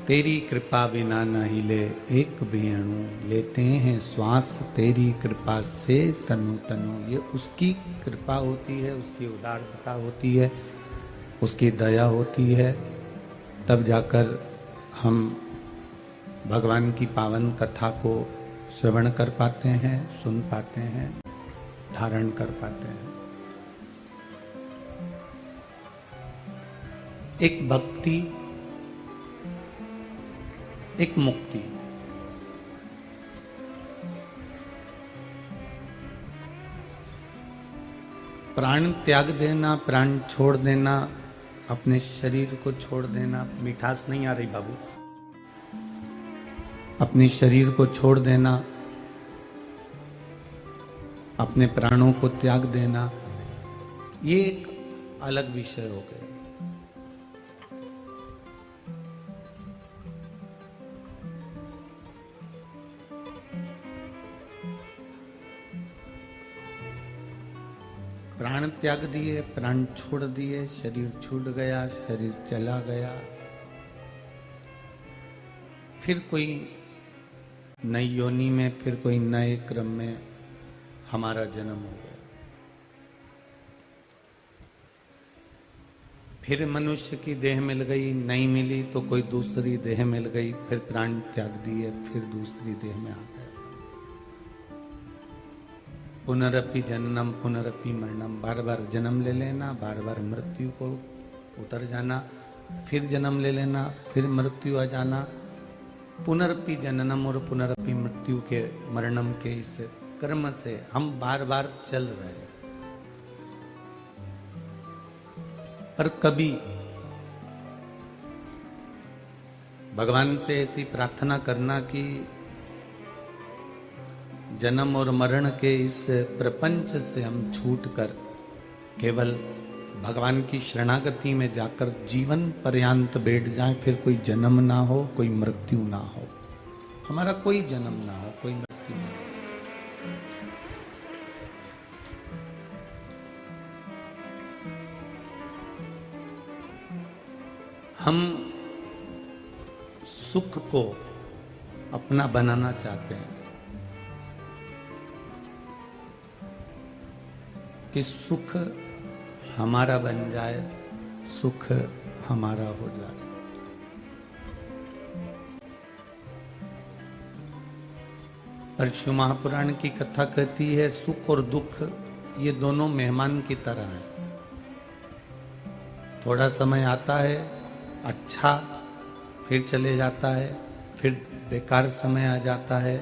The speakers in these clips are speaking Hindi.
तेरी कृपा बिना न हिले एक भी अणु, लेते हैं श्वास तेरी कृपा से तनु तनु। ये उसकी कृपा होती है, उसकी उदारता होती है, उसकी दया होती है, तब जाकर हम भगवान की पावन कथा को श्रवण कर पाते हैं, सुन पाते हैं, धारण कर पाते हैं। एक भक्ति, एक मुक्ति। प्राण त्याग देना, प्राण छोड़ देना, अपने शरीर को छोड़ देना। मिठास नहीं आ रही बाबू। अपने शरीर को छोड़ देना, अपने प्राणों को त्याग देना, ये एक अलग विषय हो गया। प्राण त्याग दिए, प्राण छोड़ दिए, शरीर छूट गया, शरीर चला गया, फिर कोई नई योनि में, फिर कोई नए क्रम में हमारा जन्म हो गया। फिर मनुष्य की देह मिल गई, नहीं मिली तो कोई दूसरी देह मिल गई, फिर प्राण त्याग दिए, फिर दूसरी देह में आ गए। पुनरपि जन्नम पुनरपि मरणम, बार बार जन्म ले लेना, बार बार मृत्यु को उतर जाना, फिर जन्म ले लेना, फिर मृत्यु आ जाना। पुनरपि जननम और पुनरपि मृत्यु के, मरणम के इस कर्म से हम बार बार चल रहे हैं। पर कभी भगवान से ऐसी प्रार्थना करना कि जन्म और मरण के इस प्रपंच से हम छूटकर केवल भगवान की शरणागति में जाकर जीवन पर्यंत बैठ जाएं, फिर कोई जन्म ना हो, कोई मृत्यु ना हो, हमारा कोई जन्म ना हो, कोई मृत्यु ना हो। हम सुख को अपना बनाना चाहते हैं कि सुख हमारा बन जाए, सुख हमारा हो जाए। परशु महापुराण की कथा कहती है सुख और दुख ये दोनों मेहमान की तरह हैं। थोड़ा समय आता है अच्छा, फिर चले जाता है, फिर बेकार समय आ जाता है,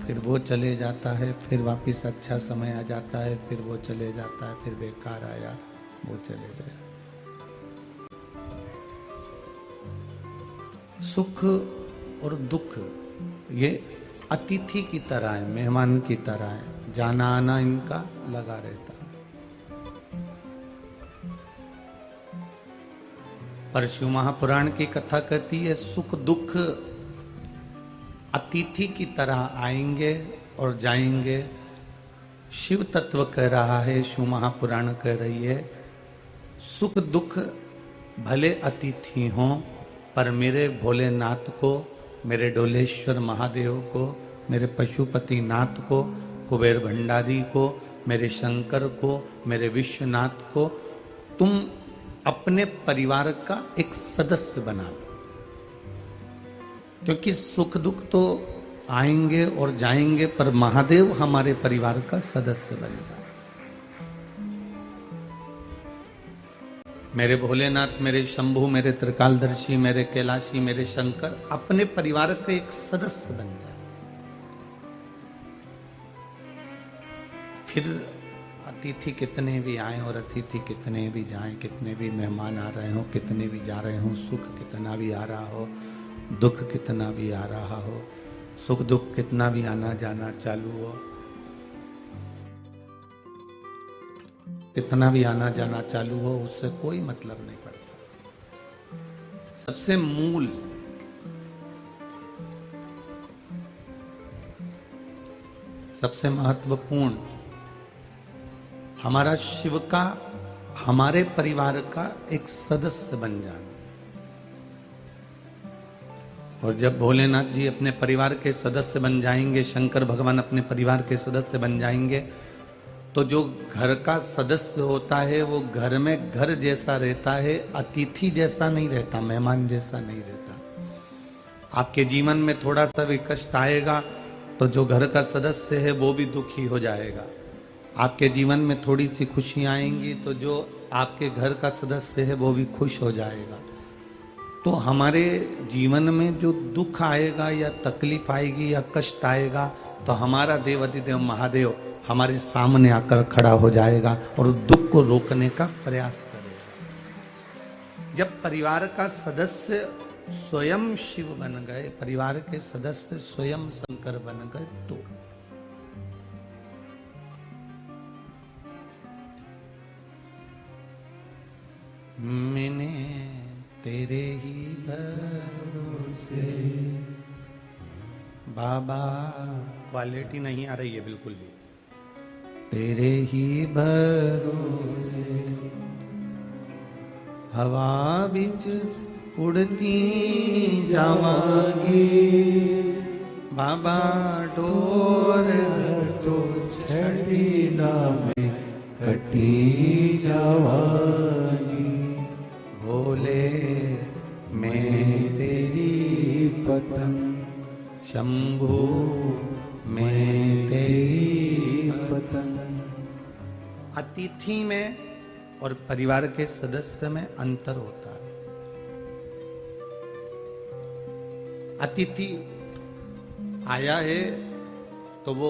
फिर वो चले जाता है, फिर वापस अच्छा समय आ जाता है, फिर वो चले जाता है, फिर बेकार आया, वो चले गया। सुख और दुख ये अतिथि की तरह है, मेहमान की तरह है, जाना आना इनका लगा रहता है। परशु महापुराण की कथा कहती है सुख दुख अतिथि की तरह आएंगे और जाएंगे। शिव तत्व कह रहा है, शिव महापुराण कह रही है, सुख दुख भले अतिथि हों, पर मेरे भोलेनाथ को, मेरे डोलेश्वर महादेव को, मेरे पशुपति नाथ को, कुबेर भंडारी को, मेरे शंकर को, मेरे विश्वनाथ को तुम अपने परिवार का एक सदस्य बना लो। क्योंकि सुख दुख तो आएंगे और जाएंगे, पर महादेव हमारे परिवार का सदस्य बनेगा। मेरे भोलेनाथ, मेरे शंभू, मेरे त्रिकालदर्शी, मेरे कैलाशी, मेरे शंकर अपने परिवार के एक सदस्य बन जाए। फिर अतिथि कितने भी आए और अतिथि कितने भी जाएं, कितने भी मेहमान आ रहे हो, कितने भी जा रहे हो, सुख कितना भी आ रहा हो, दुख कितना भी आ रहा हो, सुख दुख कितना भी आना जाना चालू हो, कितना भी आना जाना चालू हो, उससे कोई मतलब नहीं पड़ता। सबसे मूल, सबसे महत्वपूर्ण हमारा शिव का हमारे परिवार का एक सदस्य बन जाना। और जब भोलेनाथ जी अपने परिवार के सदस्य बन जाएंगे, शंकर भगवान अपने परिवार के सदस्य बन जाएंगे, तो जो घर का सदस्य होता है वो घर में घर जैसा रहता है, अतिथि जैसा नहीं रहता, मेहमान जैसा नहीं रहता। आपके जीवन में थोड़ा सा भी कष्ट आएगा तो जो घर का सदस्य है वो भी दुखी हो जाएगा। आपके जीवन में थोड़ी सी खुशी आएंगी तो जो आपके घर का सदस्य है वो भी खुश हो जाएगा। तो हमारे जीवन में जो दुख आएगा या तकलीफ आएगी या कष्ट आएगा तो हमारा देवाधिदेव महादेव हमारे सामने आकर खड़ा हो जाएगा और उस दुख को रोकने का प्रयास करेगा। जब परिवार का सदस्य स्वयं शिव बन गए, परिवार के सदस्य स्वयं शंकर बन गए, तो मैंने तेरे ही भरोसे बाबा, क्वालिटी नहीं आ रही है बिल्कुल भी, तेरे ही भरोसे हवा बिच उड़ती जावांगी, बाबा डोर हटो छड़ी में कटी जावांगी, भोले मैं तेरी पतंग, शंभू मैं तेरी पतंग। अतिथि में और परिवार के सदस्य में अंतर होता है। अतिथि आया है तो वो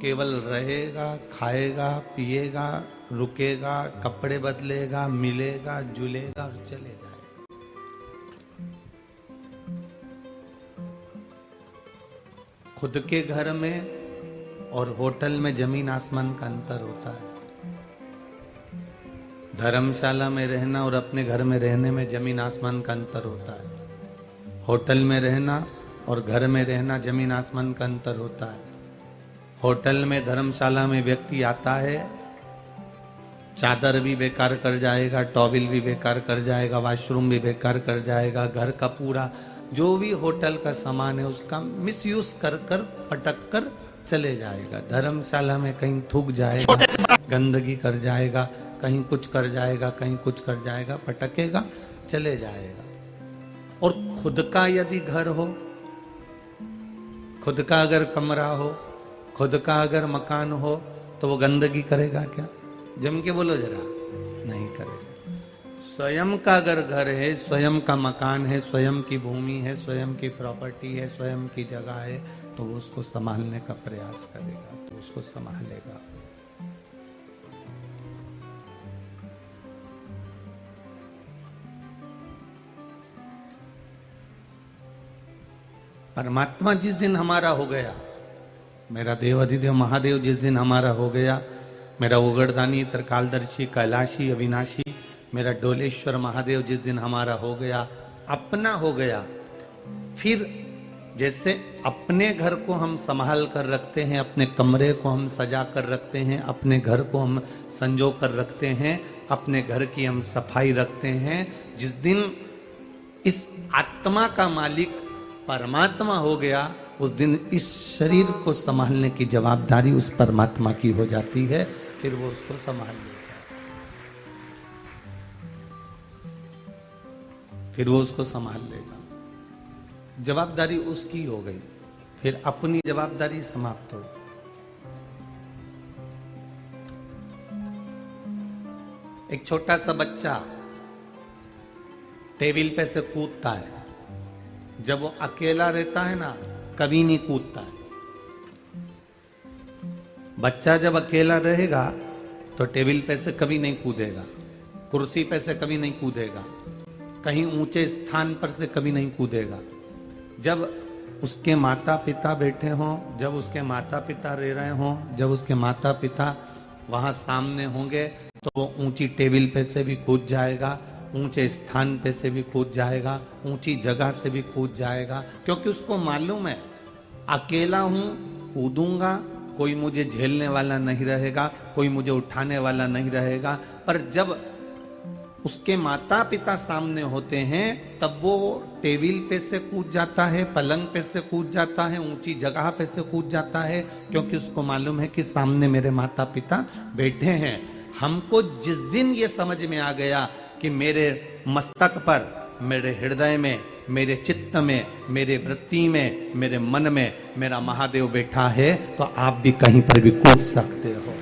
केवल रहेगा, खाएगा, पिएगा, रुकेगा, कपड़े बदलेगा, मिलेगा, जुलेगा और चले जाएगा। खुद के घर में और होटल में जमीन आसमान का अंतर होता है। धर्मशाला में रहना और अपने घर में रहने में जमीन आसमान का अंतर होता है। होटल में रहना और घर में रहना जमीन आसमान का अंतर होता है। होटल में, धर्मशाला में व्यक्ति आता है, चादर भी बेकार कर जाएगा, टॉवल भी बेकार कर जाएगा, वॉशरूम भी बेकार कर जाएगा, घर का पूरा जो भी होटल का सामान है उसका मिसयूज कर कर पटक कर चले जाएगा। धर्मशाला में कहीं थूक जाएगा, गंदगी कर जाएगा, कहीं कुछ कर जाएगा, कहीं कुछ कर जाएगा, पटकेगा, चले जाएगा। और खुद का यदि घर हो, खुद का अगर कमरा हो, खुद का अगर मकान हो तो वो गंदगी करेगा क्या? जम के बोलो जरा, नहीं करेगा। स्वयं का अगर घर है, स्वयं का मकान है, स्वयं की भूमि है, स्वयं की प्रॉपर्टी है, स्वयं की जगह है, तो वो उसको संभालने का प्रयास करेगा, तो उसको संभालेगा। परमात्मा जिस दिन हमारा हो गया, मेरा देवाधिदेव महादेव जिस दिन हमारा हो गया, मेरा उगड़दानी, त्रिकालदर्शी, कैलाशी, अविनाशी, मेरा डोलेश्वर महादेव जिस दिन हमारा हो गया, अपना हो गया, फिर जैसे अपने घर को हम संभाल कर रखते हैं, अपने कमरे को हम सजा कर रखते हैं, अपने घर को हम संजो कर रखते हैं, अपने घर की हम सफाई रखते हैं, जिस दिन इस आत्मा का मालिक परमात्मा हो गया, उस दिन इस शरीर को संभालने की जवाबदारी उस परमात्मा की हो जाती है। फिर वो उसको संभाल लेगा, फिर वो उसको संभाल लेगा। जवाबदारी उसकी हो गई, फिर अपनी जवाबदारी समाप्त हो। एक छोटा सा बच्चा टेबल पे से कूदता है, जब वो अकेला रहता है ना, कभी नहीं कूदता है। बच्चा जब अकेला रहेगा तो टेबल पे से कभी नहीं कूदेगा, कुर्सी पे से कभी नहीं कूदेगा, कहीं ऊंचे स्थान पर से कभी नहीं कूदेगा। जब उसके माता पिता बैठे हों, जब उसके माता पिता रह रहे हों, जब उसके माता पिता वहां सामने होंगे तो वो ऊंची टेबल पे से भी कूद जाएगा, ऊंचे स्थान पे से भी कूद जाएगा, ऊंची जगह से भी कूद जाएगा, क्योंकि उसको मालूम है अकेला हूं, कूदूंगा, कोई मुझे झेलने वाला नहीं रहेगा, कोई मुझे उठाने वाला नहीं रहेगा। पर जब उसके माता पिता सामने होते हैं तब वो टेबल पे से कूद जाता है, पलंग पे से कूद जाता है, ऊंची जगह पे से कूद जाता है, क्योंकि उसको मालूम है कि सामने मेरे माता पिता बैठे हैं। हमको जिस दिन ये समझ में आ गया कि मेरे मस्तक पर, मेरे हृदय में, मेरे चित्त में, मेरे वृत्ति में, मेरे मन में मेरा महादेव बैठा है, तो आप भी कहीं पर भी कूद सकते हो।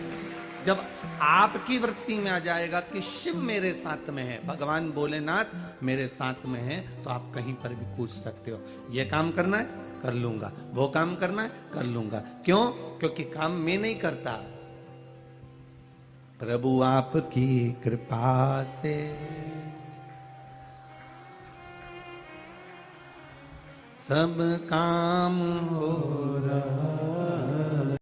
जब आपकी वृत्ति में आ जाएगा कि शिव मेरे साथ में है, भगवान भोलेनाथ मेरे साथ में है, तो आप कहीं पर भी कूद सकते हो। ये काम करना है, कर लूंगा, वो काम करना है, कर लूंगा। क्यों? क्योंकि काम मैं नहीं करता, प्रभु आपकी कृपा से सब काम हो रहा